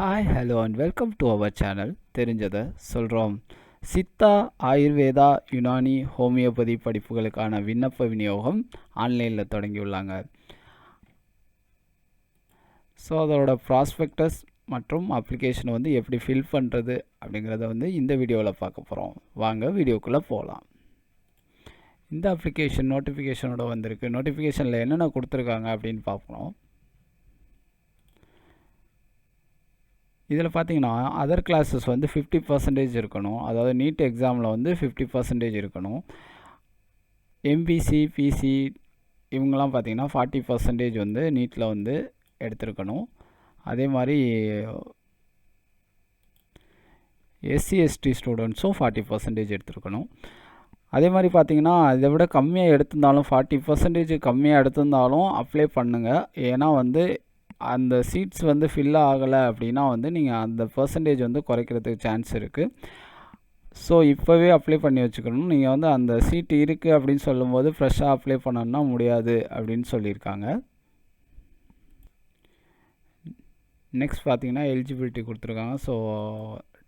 Hi hello and welcome to our channel. தெரிஞ்சதை சொல்கிறோம். Siddha, Ayurveda, Unani, homeopathy படிப்புகளுக்கான விண்ணப்ப விநியோகம் ஆன்லைனில் தொடங்கியுள்ளாங்க. ஸோ அதோட ப்ராஸ்பெக்டஸ் மற்றும் அப்ளிகேஷனை வந்து எப்படி ஃபில் பண்ணுறது அப்படிங்கிறத வந்து இந்த வீடியோவில் பார்க்க போகிறோம். வாங்க வீடியோக்குள்ளே போகலாம். இந்த அப்ளிகேஷன் நோட்டிஃபிகேஷனோட வந்திருக்கு. நோட்டிஃபிகேஷனில் என்னென்ன கொடுத்துருக்காங்க அப்படின்னு பார்க்கணும். இதில் பார்த்தீங்கன்னா அதர் கிளாஸஸ் வந்து 50% இருக்கணும். அதாவது நீட் எக்ஸாமில் வந்து 50% இருக்கணும். எம்பிசி, பிசி இவங்கெல்லாம் பார்த்தீங்கன்னா 40% வந்து நீட்டில் வந்து எடுத்திருக்கணும். அதே மாதிரி எஸ்சி எஸ்டி ஸ்டூடெண்ட்ஸும் 40% எடுத்திருக்கணும். அதே மாதிரி பார்த்தீங்கன்னா இதை விட கம்மியாக எடுத்திருந்தாலும் 40% கம்மியாக எடுத்திருந்தாலும் அப்ளை பண்ணுங்கள். ஏன்னா வந்து அந்த சீட்ஸ் வந்து ஃபில் ஆகலை அப்படின்னா வந்து நீங்கள் அந்த பர்சன்டேஜ் வந்து குறைக்கிறதுக்கு சான்ஸ் இருக்குது. ஸோ இப்போவே அப்ளை பண்ணி வச்சுக்கணும். நீங்கள் வந்து அந்த சீட் இருக்குது அப்படின்னு சொல்லும்போது ஃப்ரெஷ்ஷாக அப்ளை பண்ணணும்னா முடியாது அப்படின்னு சொல்லியிருக்காங்க. நெக்ஸ்ட் பார்த்தீங்கன்னா எலிஜிபிலிட்டி கொடுத்துருக்காங்க. ஸோ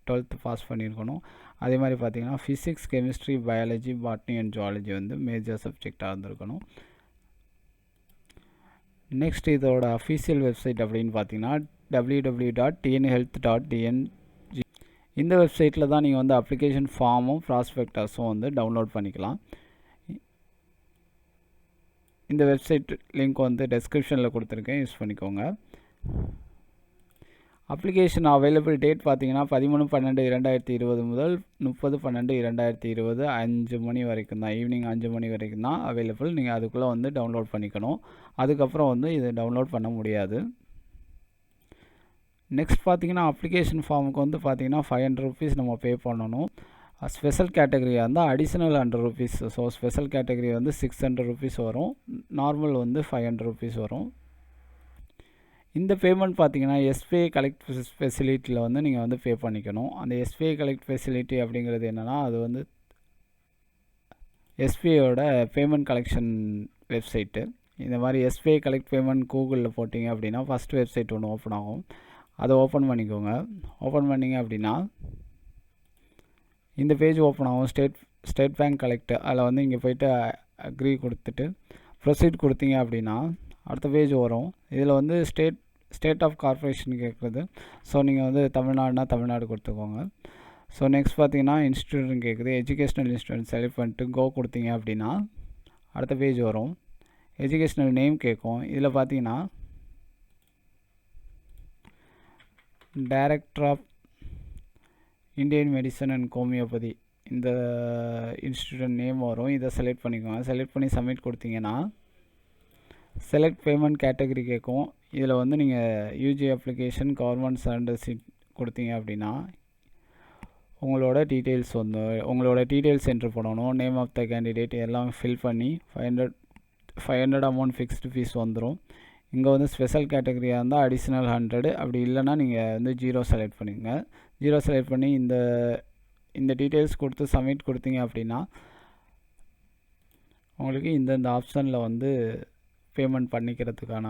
12th பாஸ் பண்ணியிருக்கணும். அதே மாதிரி பார்த்தீங்கன்னா physics, chemistry, biology, botany and zoology வந்து மேஜர் சப்ஜெக்டாக இருந்திருக்கணும். நெக்ஸ்ட் இதோட அஃபீஷியல் வெப்சைட் அப்படின்னு பார்த்தீங்கன்னா www.tnhealth.dng. இந்த வெப்சைட்டில் தான் நீங்கள் வந்து அப்ளிகேஷன் ஃபார்மும் ப்ராஸ்பெக்டஸும் வந்து டவுன்லோட் பண்ணிக்கலாம். இந்த வெப்சைட் லிங்க் வந்து டெஸ்கிரிப்ஷனில் கொடுத்துருக்கேன், யூஸ் பண்ணிக்கோங்க. அப்ளிகேஷன் அவைலபிள் டேட் பார்த்தீங்கன்னா 13/12/2020 முதல் 30/12/2020 5 மணி வரைக்கும் தான், ஈவினிங் 5 மணி வரைக்கும் தான் அவைலபிள். நீங்கள் அதுக்குள்ளே வந்து டவுன்லோட் பண்ணிக்கணும். அதுக்கப்புறம் வந்து இதை டவுன்லோட் பண்ண முடியாது. நெக்ஸ்ட் பார்த்தீங்கன்னா அப்ளிகேஷன் ஃபார்முக்கு வந்து பார்த்தீங்கன்னா 500 rupees நம்ம பே பண்ணணும். ஸ்பெஷல் கேட்டகரியாக இருந்தால் additional 100 rupees. So special category வந்து 600 rupees வரும். நார்மல் வந்து 500 rupees வரும். இந்த பேமெண்ட் பார்த்தீங்கன்னா எஸ்பிஐ கலெக்ட் ஃபெசிலிட்டியில் வந்து நீங்கள் வந்து பே பண்ணிக்கணும். அந்த எஸ்பிஐ கலெக்ட் ஃபெசிலிட்டி அப்படிங்கிறது என்னென்னா அது வந்து எஸ்பிஐயோட பேமெண்ட் கலெக்ஷன் வெப்சைட்டு. இந்த மாதிரி எஸ்பிஐ கலெக்ட் பேமெண்ட் கூகுளில் போட்டிங்க அப்படின்னா ஃபஸ்ட் வெப்சைட் ஒன்று ஓப்பன் ஆகும். அதை ஓப்பன் பண்ணிக்கோங்க. ஓப்பன் பண்ணிங்க அப்படின்னா இந்த பேஜ் ஓப்பன் ஆகும். State bank collect. அதில் வந்து இங்கே போய்ட்டு அக்ரி கொடுத்துட்டு ப்ரொசீட் கொடுத்தீங்க அப்படின்னா அடுத்த பேஜ் வரும். இதில் வந்து ஸ்டேட் ஆஃப் கார்ப்பரேஷன் கேட்குறது. ஸோ நீங்கள் வந்து தமிழ்நாடுனா தமிழ்நாடு கொடுத்துக்கோங்க. ஸோ நெக்ஸ்ட் பார்த்தீங்கன்னா இன்ஸ்டியூட்னு கேட்குது. எஜுகேஷ்னல் இன்ஸ்டியூட் செலக்ட் பண்ணிட்டு கோ கொடுத்தீங்க அப்படின்னா அடுத்த பேஜ் வரும். எஜுகேஷ்னல் நேம் கேட்கும். இதில் பார்த்தீங்கன்னா director of Indian medicine and homeopathy இந்த இன்ஸ்டியூட் நேம் வரும். இதை செலக்ட் பண்ணிக்கோங்க. செலக்ட் பண்ணி சப்மிட் கொடுத்தீங்கன்னா செலக்ட் பேமெண்ட் கேட்டகரி கேட்கும். இதில் வந்து நீங்கள் UG application government surrender seat கொடுத்தீங்க அப்படின்னா உங்களோட டீட்டெயில்ஸ் என்ட்ரு பண்ணணும். நேம் ஆஃப் த கேண்டிடேட் எல்லாம் ஃபில் பண்ணி 500 அமௌண்ட் ஃபிக்ஸ்டு ஃபீஸ் வந்துடும். இங்கே வந்து ஸ்பெஷல் கேட்டகரியாக இருந்தால் அடிஷ்னல் 100. அப்படி இல்லைன்னா நீங்கள் வந்து 0 செலக்ட் பண்ணிக்கோங்க. 0 செலக்ட் பண்ணி இந்த டீட்டெயில்ஸ் கொடுத்து சப்மிட் கொடுத்தீங்க அப்படின்னா உங்களுக்கு இந்த ஆப்ஷனில் வந்து பேமெண்ட் பண்ணிக்கிறதுக்கான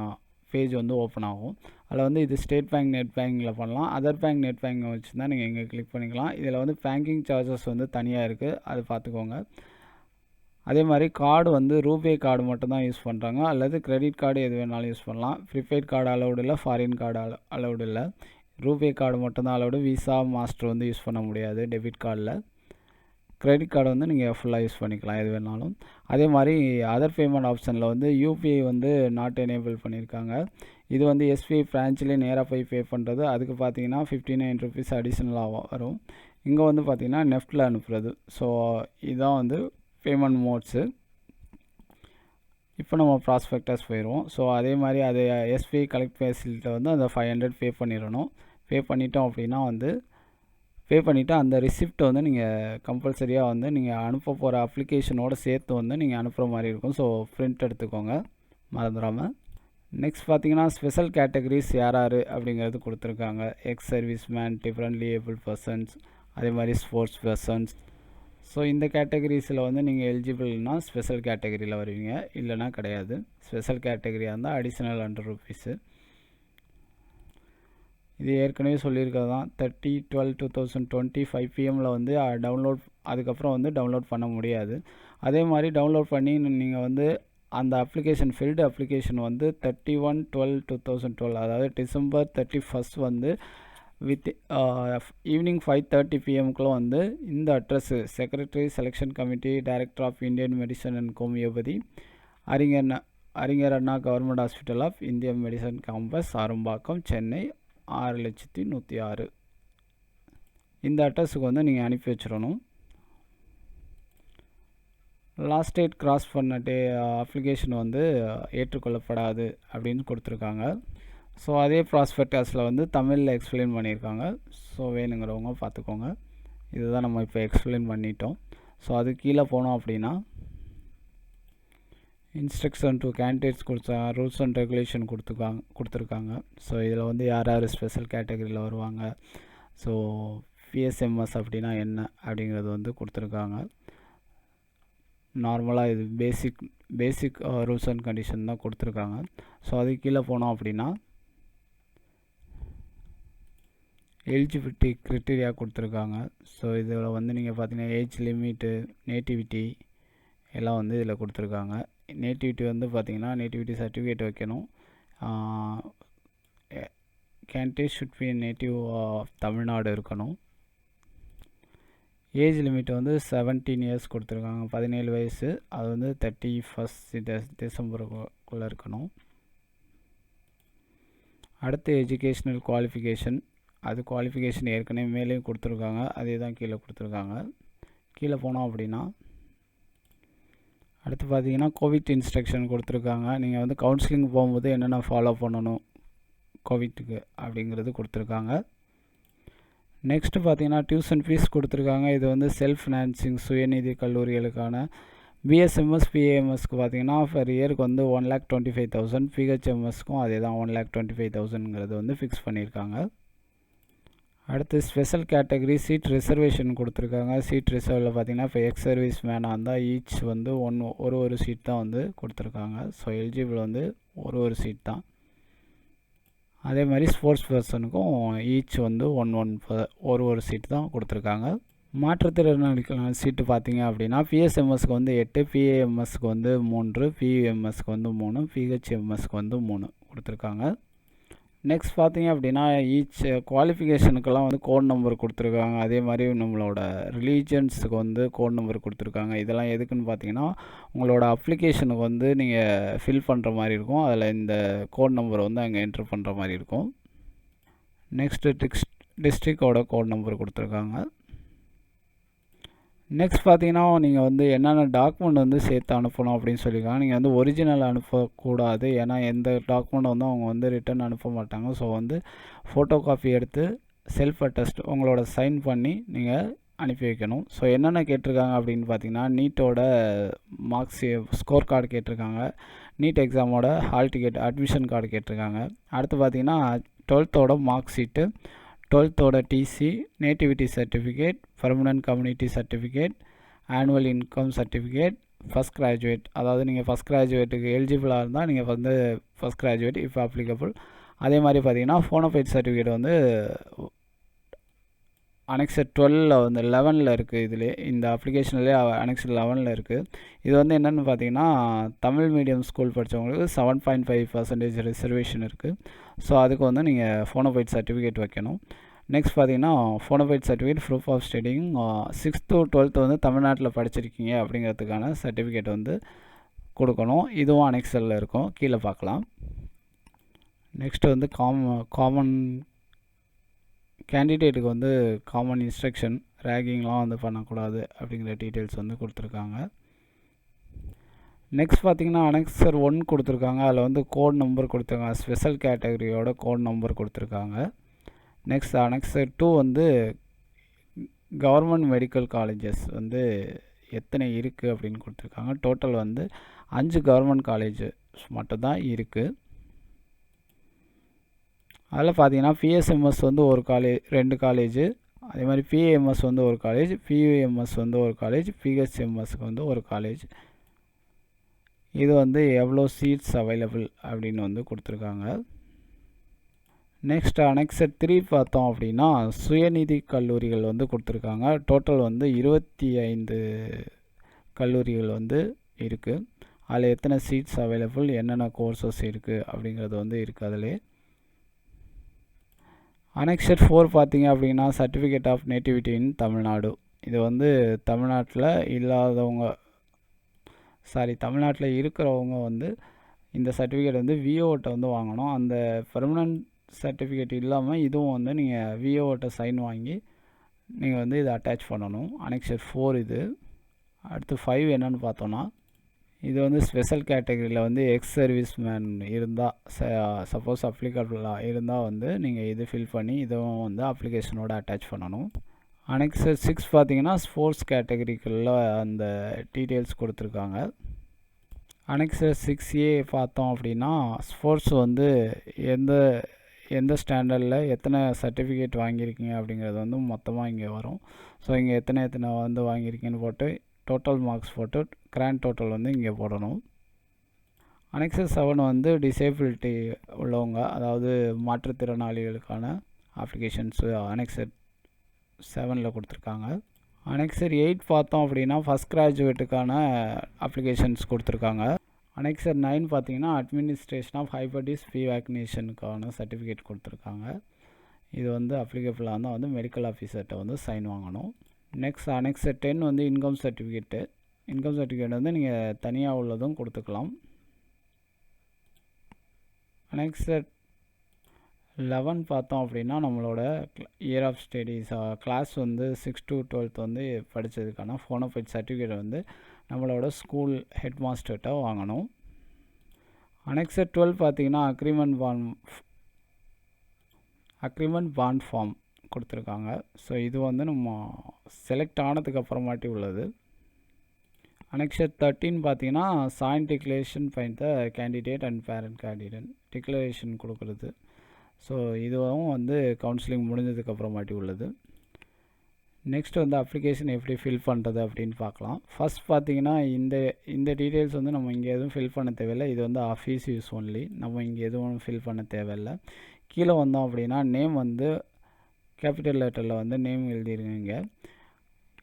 பேஜ் வந்து ஓப்பன் ஆகும். அதில் வந்து இது ஸ்டேட் பேங்க், நெட் பேங்கிங்கில் பண்ணலாம். அதர் பேங்க், நெட் பேங்கிங் வச்சு தான் நீங்கள் இங்கே கிளிக் பண்ணிக்கலாம். இதில் வந்து பேங்கிங் சார்ஜஸ் வந்து தனியாக இருக்குது, அது பார்த்துக்கோங்க. அதே மாதிரி கார்டு வந்து ரூபே கார்டு மட்டும்தான் யூஸ் பண்ணுறாங்க, அல்லது கிரெடிட் கார்டு எது வேணாலும் யூஸ் பண்ணலாம். ப்ரீபெய்ட் கார்டு அலௌடு இல்லை, ஃபாரின் கார்டு அலௌடு இல்லை. ரூபே கார்டு மட்டும்தான் அலௌடு. விசா, மாஸ்டர் வந்து யூஸ் பண்ண முடியாது டெபிட் கார்டில். கிரெடிட் கார்டு வந்து நீங்கள் ஃபுல்லாக யூஸ் பண்ணிக்கலாம் எது வேணாலும். அதே மாதிரி அதர் பேமெண்ட் ஆப்ஷனில் வந்து யூபிஐ வந்து நாட் எனேபிள் பண்ணியிருக்காங்க. இது வந்து எஸ்பிஐ பிரான்ச்சிலே நேராக போய் பே பண்ணுறது. அதுக்கு பார்த்தீங்கன்னா 59 rupees அடிஷ்னலாக வரும். இங்கே வந்து பார்த்திங்கன்னா நெஃப்ட்டில் அனுப்புறது. ஸோ இதுதான் வந்து பேமெண்ட் மோட்ஸு. இப்போ நம்ம ப்ராஸ்பெக்டஸ் போயிடுவோம். ஸோ அதே மாதிரி அது எஸ்பிஐ கலெக்ட் ஃபெசிலிட்டியில் வந்து அந்த 500 பே பண்ணிடணும். பே பண்ணிட்டோம் அப்படின்னா வந்து பே பண்ணிவிட்டு அந்த ரிசிப்ட்டை வந்து நீங்கள் கம்பல்சரியாக வந்து நீங்கள் அனுப்ப போகிற அப்ளிகேஷனோடு சேர்த்து வந்து நீங்கள் அனுப்புகிற மாதிரி இருக்கும். ஸோ பிரிண்ட் எடுத்துக்கோங்க மறந்துடாமல். நெக்ஸ்ட் பார்த்தீங்கன்னா ஸ்பெஷல் கேட்டகரிஸ் யார் அப்படிங்கிறது கொடுத்துருக்காங்க. Ex service man, differently able persons, அதே மாதிரி ஸ்போர்ட்ஸ் பர்சன்ஸ். ஸோ இந்த கேட்டகரிஸில் வந்து நீங்கள் எலிஜிபிள்னா ஸ்பெஷல் கேட்டகரியில் வருவீங்க, இல்லைனா கிடையாது. ஸ்பெஷல் கேட்டகரியாக இருந்தால் அடிஷ்னல் 100 rupees. இது ஏற்கனவே சொல்லியிருக்கிறது தான். 30/12/2020 5 PM வந்து அதுக்கப்புறம் வந்து டவுன்லோட் பண்ண முடியாது. அதே மாதிரி டவுன்லோட் பண்ணி நீங்கள் வந்து அந்த ஃபில்டு அப்ளிகேஷன் வந்து 31/12/2012 அதாவது December 31 வந்து வித் ஈவினிங் 5:30 PM வந்து இந்த address secretary selection committee director of Indian medicine and homeopathy அறிஞர் அண்ணா கவர்மெண்ட் ஹாஸ்பிட்டல் ஆஃப் இந்திய மெடிசன் கேம்பஸ் அரும்பாக்கம் சென்னை 6,106 இந்த அட்ரஸுக்கு வந்து நீங்கள் அனுப்பி வச்சிடணும். லாஸ்ட் டேட் கிராஸ் பண்ண அப்ளிகேஷன் வந்து ஏற்றுக்கொள்ளப்படாது அப்படின்னு கொடுத்துருக்காங்க. ஸோ அதே ப்ராஸ்பெக்டஸில் வந்து தமிழில் எக்ஸ்பிளைன் பண்ணியிருக்காங்க. ஸோ வேணுங்கிறவங்க பார்த்துக்கோங்க. இதுதான் நம்ம இப்போ எக்ஸ்பிளைன் பண்ணிட்டோம். ஸோ அது கீழே போனோம் அப்படின்னா instruction to candidates rules and regulation கொடுத்துருக்காங்க. ஸோ இதில் வந்து யார் யார் ஸ்பெஷல் கேட்டகரியில் வருவாங்க, ஸோ பிஎஸ்எம்எஸ் அப்படின்னா என்ன அப்படிங்கிறது வந்து கொடுத்துருக்காங்க. நார்மலாக இது பேசிக் ரூல்ஸ் அண்ட் கண்டிஷன் தான் கொடுத்துருக்காங்க. ஸோ அது கீழே போனோம் அப்படின்னா எலிஜிபிலிட்டி க்ரைட்டீரியா கொடுத்துருக்காங்க. ஸோ இதில் வந்து நீங்கள் பார்த்தீங்கன்னா ஏஜ் லிமிட்டு, நேட்டிவிட்டி எல்லாம் வந்து இதில் கொடுத்துருக்காங்க. நேட்டிவிட்டி வந்து பார்த்திங்கன்னா நேட்டிவிட்டி சர்டிஃபிகேட் வைக்கணும். Candidate should be native of Tamil Nadu இருக்கணும். ஏஜ் லிமிட் வந்து 17 இயர்ஸ் கொடுத்துருக்காங்க, 17 வயசு. அது வந்து 31 டிசம்பருக்குள்ளே இருக்கணும். அடுத்து எஜுகேஷ்னல் குவாலிஃபிகேஷன், அது குவாலிஃபிகேஷன் ஏற்கனவே மேலேயும் கொடுத்துருக்காங்க, அதே தான் கீழே கொடுத்துருக்காங்க. கீழே போனோம் அப்படின்னா அடுத்து பார்த்தீங்கன்னா கோவிட் இன்ஸ்ட்ரக்ஷன் கொடுத்துருக்காங்க. நீங்கள் வந்து கவுன்சிலிங் போகும்போது என்னென்ன ஃபாலோ பண்ணணும் கோவிட்டுக்கு அப்படிங்கிறது கொடுத்துருக்காங்க. நெக்ஸ்ட்டு பார்த்தீங்கன்னா டியூஷன் ஃபீஸ் கொடுத்துருக்காங்க. இது வந்து செல்ஃப் ஃபினான்சிங் சுயநிதி கல்லூரிகளுக்கான பிஎஸ்எம்எஸ் பிஏஎம்எஸ்க்கு பார்த்தீங்கன்னா ஃபர் இயருக்கு வந்து 1,25,000, பிஹெச்எம்எஸ்க்கும் அதே தான் 1,25,000ங்கிறது வந்து ஃபிக்ஸ் பண்ணியிருக்காங்க. அடுத்து ஸ்பெஷல் கேட்டகரி சீட் ரிசர்வேஷன் கொடுத்துருக்காங்க. சீட் ரிசர்வில் பார்த்தீங்கன்னா இப்போ எக்ஸ் சர்வீஸ் மேனாக இருந்தால் ஈச் வந்து ஒரு சீட் தான் வந்து கொடுத்துருக்காங்க. ஸோ எலிஜிபிள் வந்து ஒரு சீட் தான். அதே மாதிரி ஸ்போர்ட்ஸ் பர்சனுக்கும் ஈச் வந்து ஒரு சீட் தான் கொடுத்துருக்காங்க. மாற்றுத்திறனாளிக்கான சீட்டு பார்த்தீங்க அப்படின்னா பிஎஸ்எம்எஸ்க்கு வந்து 8, பிஏஎம்எஸ்க்கு வந்து 3, பியூஎம்எஸ்க்கு வந்து 3, பிஹெச்எம்எஸ்க்கு வந்து 3 கொடுத்துருக்காங்க. நெக்ஸ்ட் பார்த்தீங்க அப்படின்னா ஈச் குவாலிஃபிகேஷனுக்கெல்லாம் வந்து கோட் நம்பர் கொடுத்துருக்காங்க. அதே மாதிரி நம்மளோட ரிலீஜன்ஸுக்கு வந்து கோட் நம்பர் கொடுத்துருக்காங்க. இதெல்லாம் எதுக்குன்னு பார்த்தீங்கன்னா உங்களோட அப்ளிகேஷனுக்கு வந்து நீங்கள் ஃபில் பண்ணுற மாதிரி இருக்கும். அதில் இந்த கோட் நம்பர் வந்து அங்கே என்ட்ரு பண்ணுற மாதிரி இருக்கும். நெக்ஸ்ட்டு டிஸ்ட்ரிக்டோட கோட் நம்பர் கொடுத்துருக்காங்க. நெக்ஸ்ட் பார்த்தீங்கன்னா நீங்கள் வந்து என்னென்ன டாக்குமெண்ட் வந்து சேர்த்து அனுப்பணும் அப்படின்னு சொல்லியிருக்காங்க. நீங்கள் வந்து ஒரிஜினல் அனுப்பக்கூடாது, ஏன்னா எந்த டாக்குமெண்ட் வந்து அவங்க வந்து ரிட்டன் அனுப்ப மாட்டாங்க. ஸோ வந்து ஃபோட்டோ காப்பி எடுத்து செல்ஃப் அட்டஸ்ட் உங்களோட சைன் பண்ணி நீங்கள் அனுப்பி வைக்கணும். ஸோ என்னென்ன கேட்டிருக்காங்க அப்படின்னு பார்த்தீங்கன்னா நீட்டோட மார்க்ஸ் ஸ்கோர் கார்டு கேட்டிருக்காங்க, நீட் எக்ஸாமோட ஹால் டிக்கெட் அட்மிஷன் கார்டு கேட்டிருக்காங்க. அடுத்து பார்த்தீங்கன்னா 12th mark sheet, 12th TC, nativity certificate, permanent community certificate, annual income certificate, first graduate, அதாவது நீங்கள் ஃபஸ்ட் கிராஜுவேட்டுக்கு எலிஜிபிளாக இருந்தால் நீங்கள் வந்து ஃபஸ்ட் கிராஜுவேட் இப்போ அப்ளிகபிள். அதே மாதிரி பார்த்தீங்கன்னா போனோஃபைட் சர்டிஃபிகேட் வந்து அனெக்சர் 12 வந்து 11 இருக்குது. இதிலே இந்த அப்ளிகேஷன்லேயே அனெக்சர் 11 இருக்குது. இது வந்து என்னென்னு பார்த்தீங்கன்னா தமிழ் மீடியம் ஸ்கூல் படித்தவங்களுக்கு 7.5% ரிசர்வேஷன் இருக்குது. ஸோ அதுக்கு வந்து நீங்கள் போனோஃபைட் சர்டிஃபிகேட் வைக்கணும். நெக்ஸ்ட் பார்த்தீங்கன்னா bonafide certificate proof of studying 6th to 12th வந்து தமிழ்நாட்டில் படிச்சிருக்கீங்க அப்படிங்கிறதுக்கான சர்டிஃபிகேட் வந்து கொடுக்கணும். இதுவும் அனெக்சரில் இருக்கும், கீழே பார்க்கலாம். நெக்ஸ்ட் வந்து காமன் கேண்டிடேட்டுக்கு வந்து காமன் இன்ஸ்ட்ரக்ஷன், ரேகிங்லாம் வந்து பண்ணக்கூடாது அப்படிங்கிற டீட்டெயில்ஸ் வந்து கொடுத்துருக்காங்க. நெக்ஸ்ட் பார்த்தீங்கன்னா அனெக்சர் 1 கொடுத்துருக்காங்க. அதில் வந்து கோட் நம்பர் கொடுத்துருக்காங்க, ஸ்பெஷல் கேட்டகரியோட கோட் நம்பர் கொடுத்துருக்காங்க. நெக்ஸ்ட் அனெக்சர் 2 வந்து கவர்மெண்ட் மெடிக்கல் காலேஜஸ் வந்து எத்தனை இருக்குது அப்படின்னு கொடுத்துருக்காங்க. டோட்டல் வந்து 5 கவர்மெண்ட் காலேஜ் மட்டும்தான் இருக்குது. அதில் பார்த்தீங்கன்னா பிஎஸ்எம்எஸ் வந்து 2 காலேஜ், அதே மாதிரி பிஏஎம்எஸ் வந்து 1 காலேஜ், பியூஎம்எஸ் வந்து 1 காலேஜ், பிஹெச்எம்எஸ்க்கு வந்து 1 காலேஜ். இது வந்து எவ்வளோ சீட்ஸ் அவைலபிள் அப்படின்னு வந்து கொடுத்துருக்காங்க. நெக்ஸ்ட் அனெக்சர் 3 பார்த்தோம் அப்படின்னா சுயநிதி கல்லூரிகள் வந்து கொடுத்துருக்காங்க. டோட்டல் வந்து 25 கல்லூரிகள் வந்து இருக்குது. அதில் எத்தனை சீட்ஸ் அவைலபிள், என்னென்ன கோர்சஸ் இருக்குது அப்படிங்கிறது வந்து இருக்குது அதிலே. அனெக்சர் 4 பார்த்தீங்க அப்படின்னா சர்டிஃபிகேட் ஆஃப் நேட்டிவிட்டி இன் தமிழ்நாடு. இது வந்து தமிழ்நாட்டில் இல்லாதவங்க தமிழ்நாட்டில் இருக்கிறவங்க வந்து இந்த சர்டிஃபிகேட் வந்து விஓட்ட வந்து வாங்கணும். அந்த பெர்மனன்ட் சர்டிஃபிகேட் இல்லாமல் இதுவும் வந்து நீங்கள் விஓட்ட சைன் வாங்கி நீங்கள் வந்து இதை அட்டாச் பண்ணணும். அனெக்சர் 4 இது. அடுத்து 5 என்னென்னு பார்த்தோன்னா, இது வந்து ஸ்பெஷல் கேட்டகரியில் வந்து எக்ஸ் சர்வீஸ் மேன் இருந்தால், சப்போஸ் அப்ளிகபிளாக இருந்தால் வந்து நீங்கள் இது ஃபில் பண்ணி இதுவும் வந்து அப்ளிகேஷனோட அட்டாச் பண்ணணும். அனெக்சர் 6 பார்த்தீங்கன்னா ஸ்போர்ட்ஸ் கேட்டகரிக்குள்ள அந்த டீட்டெயில்ஸ் கொடுத்துருக்காங்க. அனெக்சர் 6A பார்த்தோம் அப்படின்னா ஸ்போர்ட்ஸ் வந்து எந்த ஸ்டாண்டர்டில் எத்தனை சர்டிஃபிகேட் வாங்கியிருக்கீங்க அப்படிங்கிறது வந்து மொத்தமாக இங்கே வரும். ஸோ இங்கே எத்தனை வந்து வாங்கியிருக்கீங்கன்னு போட்டு டோட்டல் மார்க்ஸ் போட்டு கிராண்ட் டோட்டல் வந்து இங்கே போடணும். அனெக்சர் 7 வந்து டிசேபிலிட்டி உள்ளவங்க, அதாவது மாற்றுத்திறனாளிகளுக்கான அப்ளிகேஷன்ஸு அனெக்சர் 7ல் கொடுத்துருக்காங்க. அனெக்சர் 8 பார்த்தோம் அப்படின்னா ஃபஸ்ட் கிராஜுவேட்டுக்கான அப்ளிகேஷன்ஸ் கொடுத்துருக்காங்க. அனெக்சர் 9 பார்த்தீங்கன்னா அட்மினிஸ்ட்ரேஷன் ஆஃப் ஹைபர்டிஸ் ஃபீ வேக்சினேஷனுக்கான சர்டிஃபிகேட் கொடுத்துருக்காங்க. இது வந்து அப்ளிகபிளாக இருந்தால் வந்து மெடிக்கல் ஆஃபீஸர்கிட்ட வந்து சைன் வாங்கணும். நெக்ஸ்ட் அனெக்சர் 10 வந்து இன்கம் சர்டிஃபிகேட்டு. இன்கம் சர்டிஃபிகேட் வந்து நீங்கள் தனியாக உள்ளதும் கொடுத்துக்கலாம். அனெக்சர் 11 பார்த்தோம் அப்படின்னா நம்மளோட இயர் ஆஃப் ஸ்டடீஸ் கிளாஸ் வந்து 6 to 12 வந்து படித்ததுக்கான ஃபோனோஃபைட் சர்டிஃபிகேட் வந்து நம்மளோட ஸ்கூல் ஹெட் மாஸ்டர்கிட்ட வாங்கணும். அனெக்சர் 12 பார்த்தீங்கன்னா அக்ரிமெண்ட் பாண்ட் ஃபார்ம் கொடுத்துருக்காங்க. ஸோ இது வந்து நம்ம செலக்ட் ஆனதுக்கு அப்புறமாட்டி உள்ளது. அனெக்சர் 13 பார்த்தீங்கன்னா sign declaration by the candidate and parent candidate declaration கொடுக்குறது. ஸோ இதுவும் வந்து கவுன்சிலிங் முடிஞ்சதுக்கப்புறமாட்டி உள்ளது. நெக்ஸ்ட் வந்து அப்ளிகேஷன் எப்படி ஃபில் பண்ணுறது அப்படின்னு பார்க்கலாம். ஃபஸ்ட் பார்த்தீங்கன்னா இந்த டீட்டெயில்ஸ் வந்து நம்ம இங்கே எதுவும் ஃபில் பண்ண தேவையில்லை. இது வந்து ஆஃபீஸ் யூஸ் ஒன்லி, நம்ம இங்கே எதுவும் ஃபில் பண்ண தேவையில்லை. கீழே வந்தோம் அப்படின்னா நேம் வந்து கேபிட்டல் லெட்டரில் வந்து நேம் எழுதிடுங்க. இங்கே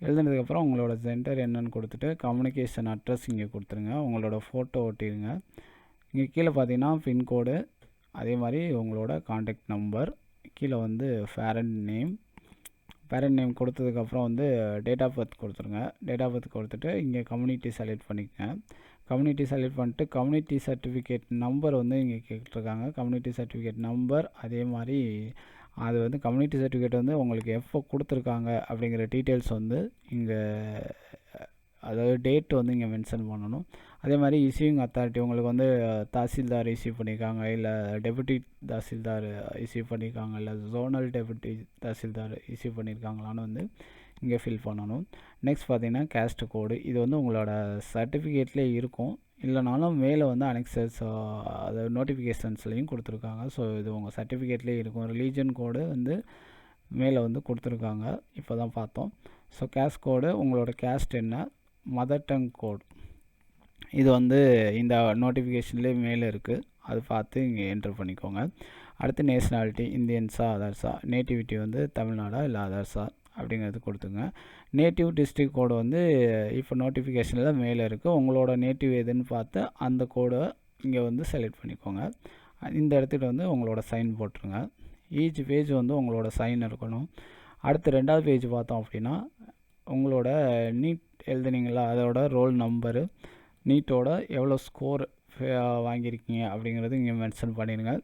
எழுதுனதுக்கப்புறம் உங்களோட சென்டர் என்னன்னு கொடுத்துட்டு கம்யூனிகேஷன் அட்ரஸ் இங்கே கொடுத்துருங்க. உங்களோட ஃபோட்டோ ஒட்டிடுங்க. இங்கே கீழே பார்த்தீங்கன்னா பின்கோடு, அதே மாதிரி உங்களோட காண்டாக்ட் நம்பர், கீழே வந்து பேரண்ட் நேம் கொடுத்ததுக்கப்புறம் வந்து டேட் ஆஃப் பர்த் கொடுத்துருங்க. டேட் ஆஃப் பர்த் கொடுத்துட்டு இங்கே கம்யூனிட்டி செலக்ட் பண்ணிக்கங்க. கம்யூனிட்டி செலக்ட் பண்ணிட்டு கம்யூனிட்டி சர்டிஃபிகேட் நம்பர் வந்து இங்கே கேட்டிருக்காங்க. கம்யூனிட்டி சர்டிஃபிகேட் நம்பர், அதே மாதிரி அது வந்து கம்யூனிட்டி சர்டிஃபிகேட் வந்து உங்களுக்கு எப்போ கொடுத்துருக்காங்க அப்படிங்கிற டீட்டெயில்ஸ் வந்து இங்கே, அதாவது டேட் வந்து இங்கே மென்ஷன் பண்ணணும். அதே மாதிரி இஷ்யூயிங் அத்தாரிட்டி உங்களுக்கு வந்து தாசில்தார் இஷ்யூ பண்ணியிருக்காங்க, இல்லை டெபுட்டி தாசில்தார் இஷ்யூ பண்ணியிருக்காங்க, இல்லை ஜோனல் டெபுட்டி தாசில்தார் இஷ்யூ பண்ணியிருக்காங்களான்னு வந்து இங்கே ஃபில் பண்ணணும். நெக்ஸ்ட் பார்த்தீங்கன்னா கேஸ்ட் கோடு. இது வந்து உங்களோட சர்டிஃபிகேட்லேயே இருக்கும், இல்லைனாலும் மேலே வந்து அனெக்சர்ஸ் அதாவது நோட்டிஃபிகேஷன்ஸ்லேயும் கொடுத்துருக்காங்க. ஸோ இது உங்கள் சர்டிஃபிகேட்லேயே இருக்கும். ரிலீஜன் கோடு வந்து மேலே வந்து கொடுத்துருக்காங்க, இப்போ தான் பார்த்தோம். ஸோ கேஸ்ட் கோடு, உங்களோட கேஸ்ட் என்ன, மதர் டங் கோட், இது வந்து இந்த நோட்டிஃபிகேஷன்லேயே மேலே இருக்குது, அது பார்த்து இங்கே என்ட்ரு பண்ணிக்கோங்க. அடுத்து நேஷ்னாலிட்டி, இந்தியன்ஸா அதர்ஸா, நேட்டிவிட்டி வந்து தமிழ்நாடா இல்லை அதர்ஸா அப்படிங்கிறது கொடுத்துங்க. நேட்டிவ் டிஸ்ட்ரிக்ட் கோடு வந்து இப்போ நோட்டிஃபிகேஷனில் மேலே இருக்குது, உங்களோட நேட்டிவ் எதுன்னு பார்த்து அந்த கோடை இங்கே வந்து செலக்ட் பண்ணிக்கோங்க. இந்த இடத்துல வந்து உங்களோட சைன் போட்டுருங்க. ஈச் பேஜ் வந்து உங்களோட சைன் இருக்கணும். அடுத்து 2வது பேஜ் பார்த்தோம் அப்படின்னா உங்களோட நீட் எழுதுனீங்களா அதோட ரோல் நம்பரு, நீட்டோட எவ்வளோ ஸ்கோர் வாங்கியிருக்கீங்க அப்படிங்கிறது இங்கே மென்ஷன் பண்ணிடுங்க.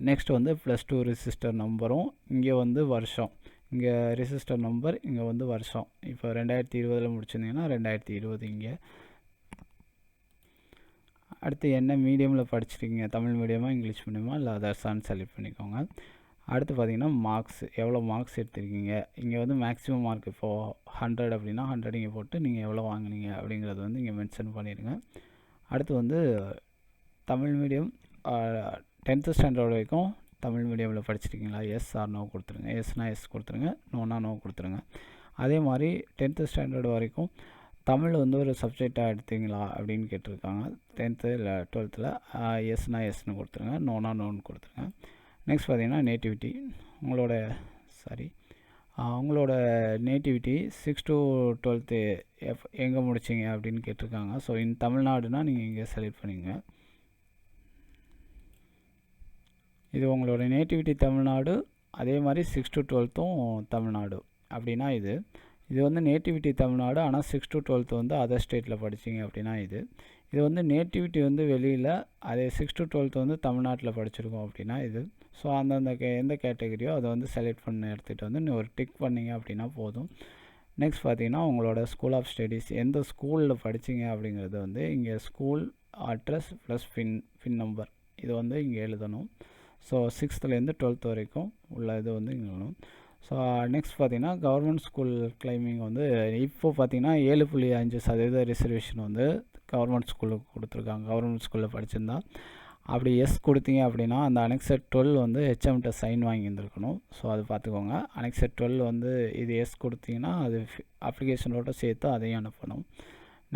நெக்ஸ்ட் வந்து +2 ரிஜிஸ்டர் நம்பரும், இங்கே வந்து வருஷம், இங்கே ரிஜிஸ்டர் நம்பர், இங்கே வந்து வருஷம். இப்போ 2020 முடிச்சிருந்தீங்கன்னா 2020 இங்கே. அடுத்து என்ன மீடியமில் படிச்சிருக்கீங்க, தமிழ் மீடியமா இங்கிலீஷ் மீடியமா இல்லை அதர்ஸான்னு செலக்ட் பண்ணிக்கோங்க. அடுத்து பார்த்திங்கன்னா மார்க்ஸ், எவ்வளோ மார்க்ஸ் எடுத்திருக்கீங்க. இங்கே வந்து மேக்ஸிமம் மார்க் இப்போது 100 அப்படின்னா 100 இங்கே போட்டு நீங்கள் எவ்வளோ வாங்கினீங்க அப்படிங்கிறது வந்து இங்கே மென்ஷன் பண்ணிடுங்க. அடுத்து வந்து தமிழ் மீடியம் 10th ஸ்டாண்டர்ட் வரைக்கும் தமிழ் மீடியமில் படிச்சிருக்கீங்களா, எஸ் ஆர் நோ கொடுத்துருங்க. எஸ்னா எஸ் கொடுத்துருங்க, நோனா நோ கொடுத்துருங்க. அதே மாதிரி 10th ஸ்டாண்டர்ட் வரைக்கும் தமிழ் வந்து ஒரு சப்ஜெக்டாக எடுத்தீங்களா அப்படின்னு கேட்டிருக்காங்க. 10th இல்லை 12th எஸ்னா எஸ்னு கொடுத்துருங்க, நோனா நோன்னு கொடுத்துருங்க. நெக்ஸ்ட் பார்த்தீங்கன்னா உங்களோட நேட்டிவிட்டி 6 to 12th எங்கே முடிச்சிங்க அப்படின்னு கேட்டிருக்காங்க. ஸோ இந்த தமிழ்நாடுனா நீங்கள் இங்கே செலக்ட் பண்ணிங்க. இது உங்களோட நேட்டிவிட்டி தமிழ்நாடு, அதே மாதிரி 6 to 12th தமிழ்நாடு அப்படின்னா இது வந்து நேட்டிவிட்டி தமிழ்நாடு, ஆனால் 6 to 12th வந்து அதர் ஸ்டேட்டில் படிச்சிங்க அப்படின்னா இது வந்து நேட்டிவிட்டி வந்து வெளியில், அதே 6 to 12th வந்து தமிழ்நாட்டில் படிச்சிருக்கோம் அப்படின்னா இது. ஸோ அந்தந்த எந்த கேட்டகரியோ அதை வந்து செலக்ட் பண்ண எடுத்துகிட்டு வந்து ஒரு டிக் பண்ணிங்க அப்படின்னா போதும். நெக்ஸ்ட் பார்த்தீங்கன்னா உங்களோட ஸ்கூல் ஆஃப் ஸ்டடீஸ் எந்த ஸ்கூலில் படிச்சிங்க அப்படிங்கிறது வந்து இங்கே ஸ்கூல் அட்ரஸ் ப்ளஸ் பின் நம்பர் இது வந்து இங்கே எழுதணும். ஸோ 6th-லேருந்து 12th வரைக்கும் உள்ள இது வந்து இங்கே எழுதணும். ஸோ நெக்ஸ்ட் பார்த்தீங்கன்னா கவர்மெண்ட் ஸ்கூல் கிளைமிங் வந்து இப்போ பார்த்தீங்கன்னா 7.5% ரிசர்வேஷன் வந்து கவர்மெண்ட் ஸ்கூலுக்கு கொடுத்துருக்காங்க. கவர்மெண்ட் ஸ்கூலில் படிச்சிருந்தா அப்படி எஸ் கொடுத்தீங்க அப்படின்னா அந்த அனெக்சர் 12 வந்து ஹெச்எம்கிட்ட சைன் வாங்கியிருந்துருக்கணும். ஸோ அது பார்த்துக்கோங்க. அனெக்சர் 12 வந்து இது எஸ் கொடுத்தீங்கன்னா அது அப்ளிகேஷனோட சேர்த்து அதையும் அனுப்பணும்.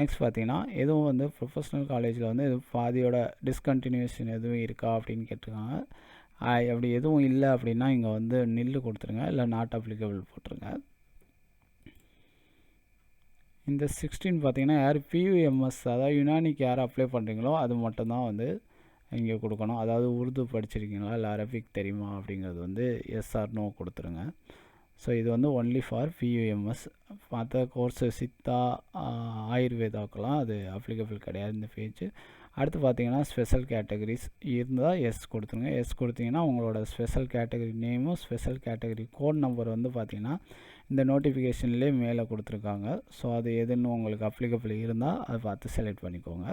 நெக்ஸ்ட் பார்த்தீங்கன்னா எதுவும் வந்து ப்ரொஃபஷ்னல் காலேஜில் வந்து இது பாதியோட டிஸ்கண்டினியூஷன் எதுவும் இருக்கா அப்படின்னு கேட்டிருக்காங்க. அப்படி எதுவும் இல்லை அப்படின்னா இங்கே வந்து நில்லு கொடுத்துருங்க, இல்லை நாட் அப்ளிகபிள் போட்டுருங்க. இந்த 16 பார்த்தீங்கன்னா யார் பியூஎம்எஸ் அதாவது யுனானிக்கு யார் அப்ளை பண்ணுறீங்களோ அது மட்டும்தான் வந்து இங்கே கொடுக்கணும். அதாவது உருது படிச்சிருக்கீங்களா இல்லை அரபிக் தெரியுமா அப்படிங்கிறது வந்து எஸ் ஆர் நோ கொடுத்துருங்க. ஸோ இது வந்து ஒன்லி ஃபார் பியூஎம்எஸ். மற்ற கோர்ஸு சித்தா ஆயுர்வேதாக்கெல்லாம் அது அப்ளிகபிள் கிடையாது இந்த பேஜ். அடுத்து பார்த்தீங்கன்னா ஸ்பெஷல் கேட்டகரிஸ் இருந்தால் எஸ் கொடுத்துருங்க. எஸ் கொடுத்தீங்கன்னா உங்களோட ஸ்பெஷல் கேட்டகரி நேமும் ஸ்பெஷல் கேட்டகரி கோட் நம்பர் வந்து பார்த்திங்கன்னா இந்த நோட்டிஃபிகேஷன்லேயே மேலே கொடுத்துருக்காங்க. ஸோ அது எதுன்னு உங்களுக்கு அப்ளிகபிள் இருந்தால் அதை பார்த்து செலக்ட் பண்ணிக்கோங்க.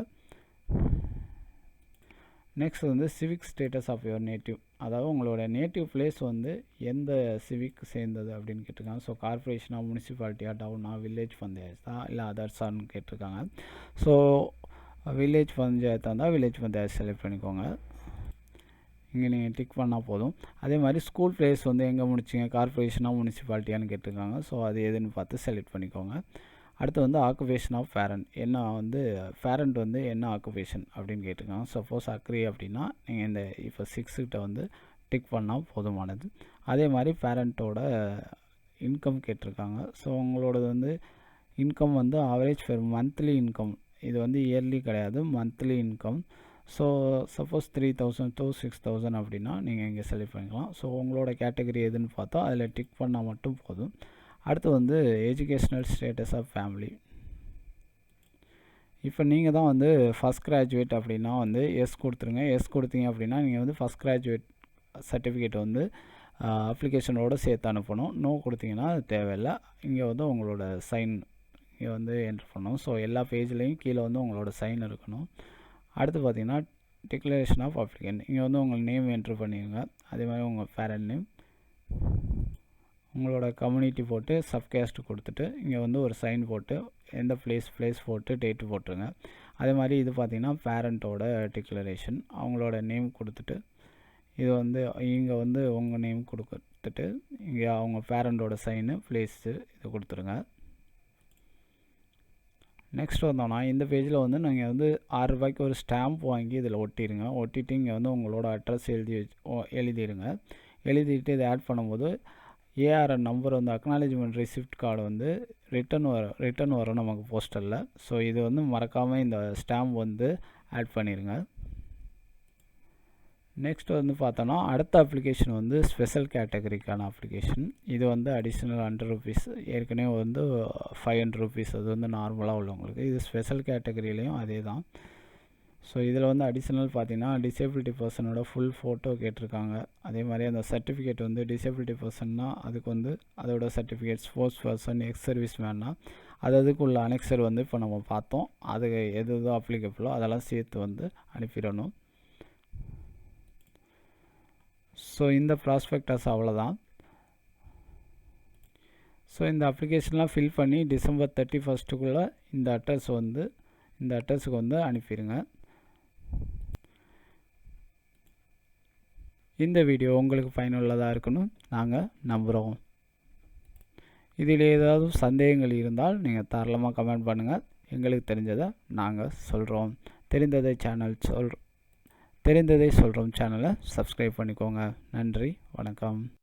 நெக்ஸ்ட் வந்து civic status of your native, அதாவது உங்களோட நேட்டிவ் பிளேஸ் வந்து எந்த சிவிக் சேர்ந்தது அப்படின்னு கேட்டிருக்காங்க. ஸோ கார்பரேஷனா, முனிசிபாலிட்டியா, டவுனா, வில்லேஜ் பஞ்சாயத்தா இல்லை அதர்ஸான்னு கேட்டிருக்காங்க. ஸோ வில்லேஜ் பஞ்சாயத்தாக இருந்தால் வில்லேஜ் பஞ்சாயத்து செலக்ட் பண்ணிக்கோங்க. இங்கே நீங்கள் டிக் பண்ணால் போதும். அதே மாதிரி ஸ்கூல் பிளேஸ் வந்து எங்கே முடிச்சிங்க, கார்பரேஷனா முனிசிபாலிட்டியான்னு கேட்டிருக்காங்க. ஸோ அது எதுன்னு பார்த்து செலக்ட் பண்ணிக்கோங்க. அடுத்து வந்து ஆக்குபேஷன் ஆஃப் பேரண்ட், என்ன வந்து பேரண்ட் வந்து என்ன ஆக்குபேஷன் அப்படின்னு கேட்டிருக்காங்க. சப்போஸ் அக்ரி அப்படின்னா நீங்கள் இந்த இப்போ 6 வந்து டிக் பண்ணால் போதுமானது. அதே மாதிரி பேரண்ட்டோட இன்கம் கேட்டிருக்காங்க. ஸோ உங்களோடது வந்து இன்கம் வந்து ஆவரேஜ் பெர் மந்த்லி இன்கம், இது வந்து இயர்லி கிடையாது, monthly income. So suppose 3,000 to 6,000 அப்படின்னா நீங்கள் இங்கே செலக்ட் பண்ணிக்கலாம். ஸோ உங்களோட கேட்டகரி எதுன்னு பார்த்தா அதில் டிக் பண்ணால் மட்டும் போதும். அடுத்து வந்து எஜுகேஷ்னல் ஸ்டேட்டஸ் ஆஃப் ஃபேமிலி. இப்போ நீங்கள் தான் வந்து ஃபஸ்ட் கிராஜுவேட் அப்படின்னா வந்து எஸ் கொடுத்துருங்க. எஸ் கொடுத்தீங்க அப்படின்னா நீங்கள் வந்து ஃபஸ்ட் கிராஜுவேட் சர்டிஃபிகேட் வந்து அப்ளிகேஷனோடு சேர்த்து அனுப்பணும். நோ கொடுத்தீங்கன்னா அது தேவையில்லை. இங்கே வந்து உங்களோட சைன் இங்கே வந்து என்ட்ரு பண்ணணும். ஸோ எல்லா பேஜ்லேயும் கீழே வந்து உங்களோட சைன் இருக்கணும். அடுத்து பார்த்தீங்கன்னா டிக்ளரேஷன் ஆஃப் அப்ளிகேண்ட், இங்கே வந்து உங்கள் நேம் என்ட்ரு பண்ணிடுங்க. அதே மாதிரி உங்கள் பேரண்ட் நேம், உங்களோட கம்யூனிட்டி போட்டு சப்கேஸ்ட் கொடுத்துட்டு இங்கே வந்து ஒரு சைன் போட்டு எந்த பிளேஸ் போட்டு டேட்டு போட்டுருங்க. அதே மாதிரி இது பார்த்திங்கன்னா பேரண்ட்டோட டிக்ளரேஷன், அவங்களோட நேம் கொடுத்துட்டு இது வந்து இங்கே வந்து உங்கள் நேம் கொடுத்துட்டு இங்கே அவங்க பேரண்ட்டோட சைனு பிளேஸு இது கொடுத்துருங்க. நெக்ஸ்ட் வந்தோன்னா இந்த பேஜில் வந்து நீங்கள் வந்து 6 ரூபாய்க்கு ஒரு ஸ்டாம்ப் வாங்கி இதில் ஒட்டிடுங்க. ஒட்டிட்டு இங்கே வந்து உங்களோட அட்ரஸ் எழுதிடுங்க. எழுதிட்டு இதை ஆட் பண்ணும்போது ஏஆர்என் நம்பர் வந்து அக்னாலேஜ்மெண்ட் ரிசிப்ட் கார்டு வந்து ரிட்டன் வரும் நமக்கு போஸ்டரில். ஸோ இது வந்து மறக்காமல் இந்த ஸ்டாம்ப் வந்து ஆட் பண்ணிடுங்க. நெக்ஸ்ட் வந்து பார்த்தோன்னா அடுத்த அப்ளிகேஷன் வந்து ஸ்பெஷல் கேட்டகரிக்கான அப்ளிகேஷன். இது வந்து அடிஷ்னல் 100 rupees, ஏற்கனவே வந்து 500 rupees அது வந்து நார்மலாக உள்ளவங்களுக்கு. இது ஸ்பெஷல் கேட்டகரியிலையும் அதே தான். ஸோ இதில் வந்து அடிஷ்னல் பார்த்திங்கன்னா டிசேபிலிட்டி பர்சனோட ஃபுல் ஃபோட்டோ கேட்டிருக்காங்க. அதே மாதிரி அந்த சர்டிஃபிகேட் வந்து டிசேபிலிட்டி பர்சன்னா அதுக்கு வந்து அதோட certificate, sports person, ex service மேன்னா அதுக்குள்ள அனெக்சர் வந்து இப்போ நம்ம பார்த்தோம். அது எது அப்ளிகபிளோ அதெல்லாம் சேர்த்து வந்து அனுப்பிடணும். ஸோ இந்த ப்ராஸ்பெக்டஸ் அவ்வளோதான். ஸோ இந்த அப்ளிகேஷன்லாம் ஃபில் பண்ணி December 31 இந்த அட்ரஸுக்கு வந்து அனுப்பிடுங்க. இந்த வீடியோ உங்களுக்கு பயனுள்ளதாக இருக்குன்னு நாங்கள் நம்புகிறோம். இதில் ஏதாவது சந்தேகங்கள் இருந்தால் நீங்கள் தாராளமாக கமெண்ட் பண்ணுங்கள். எங்களுக்கு தெரிஞ்சதை நாங்கள் சொல்கிறோம். தெரிந்ததை தெரிந்ததை சொல்கிறோம் சேனலை சப்ஸ்கிரைப் பண்ணிக்கோங்க. நன்றி, வணக்கம்.